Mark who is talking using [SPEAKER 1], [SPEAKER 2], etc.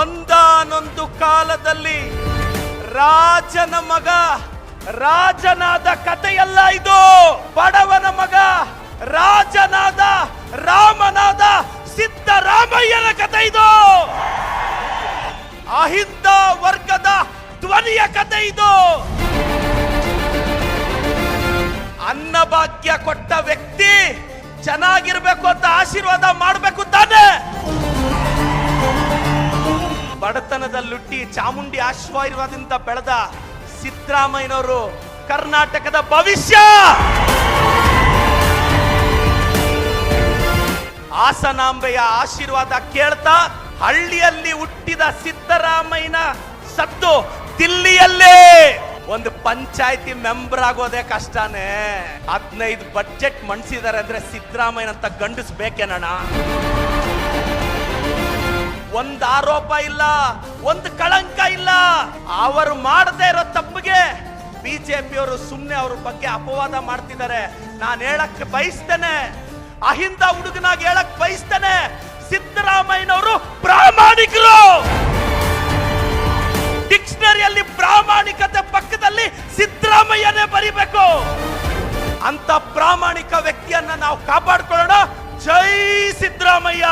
[SPEAKER 1] ಒಂದಾನೊಂದು ಕಾಲದಲ್ಲಿ ರಾಜನ ಮಗ ರಾಜನಾದ ಕಥೆಯಲ್ಲ ಇದು. ಬಡವನ ಮಗ ರಾಜನಾದ ರಾಮನಾದ ಸಿದ್ದರಾಮಯ್ಯನ ಕಥೆ ಇದು. ಅಹಿಂದ ವರ್ಗದ ಧ್ವನಿಯ ಕಥೆ ಇದು. ಅನ್ನಭಾಗ್ಯ ಕೊಟ್ಟ ವ್ಯಕ್ತಿ ಚೆನ್ನಾಗಿರ್ಬೇಕು ಅಂತ ಆಶೀರ್ವಾದ ಮಾಡಬೇಕು ತಾನೆ. ಬಡತನದಲ್ಲುಟ್ಟಿ ಚಾಮುಂಡಿ ಆಶೀರ್ವಾದದಿಂದ ಬೆಳೆದ ಸಿದ್ದರಾಮಯ್ಯನವರು ಕರ್ನಾಟಕದ ಭವಿಷ್ಯ. ಹಾಸನಾಂಬೆಯ ಆಶೀರ್ವಾದ ಕೇಳ್ತಾ ಹಳ್ಳಿಯಲ್ಲಿ ಹುಟ್ಟಿದ ಸಿದ್ದರಾಮಯ್ಯನ ಸತ್ತು ದಿಲ್ಲಿಯಲ್ಲೇ ಒಂದು ಪಂಚಾಯತಿ ಮೆಂಬರ್ ಆಗೋದೇ ಕಷ್ಟನೇ. 15 ಬಡ್ಜೆಟ್ ಮಂಡಿಸಿದ್ದಾರೆ ಅಂದ್ರೆ ಸಿದ್ದರಾಮಯ್ಯನಂತ ಗಂಡಸ್ ಬೇಕೇನಣ್ಣ? ಒಂದು ಆರೋಪ ಇಲ್ಲ, ಒಂದು ಕಳಂಕ ಇಲ್ಲ. ಅವರು ಮಾಡದೇ ಇರೋ ತಪ್ಪಿಗೆ ಬಿಜೆಪಿಯವರು ಸುಮ್ಮನೆ ಅವ್ರ ಬಗ್ಗೆ ಅಪವಾದ ಮಾಡ್ತಿದ್ದಾರೆ. ನಾನು ಹೇಳಕ್ ಬಯಸ್ತೇನೆ, ಅಹಿಂದ ಹುಡುಗನಾಗಿ ಹೇಳಕ್ ಬಯಸ್ತೇನೆ, ಸಿದ್ದರಾಮಯ್ಯನವರು ಪ್ರಾಮಾಣಿಕರು. ಡಿಕ್ಷನರಿಯಲ್ಲಿ ಪ್ರಾಮಾಣಿಕತೆ ಪಕ್ಕದಲ್ಲಿ ಸಿದ್ದರಾಮಯ್ಯನೇ ಬರಿಬೇಕು. ಅಂತ ಪ್ರಾಮಾಣಿಕ ವ್ಯಕ್ತಿಯನ್ನ ನಾವು ಕಾಪಾಡ್ಕೊಳ್ಳೋಣ. ಜೈ ಸಿದ್ದರಾಮಯ್ಯ.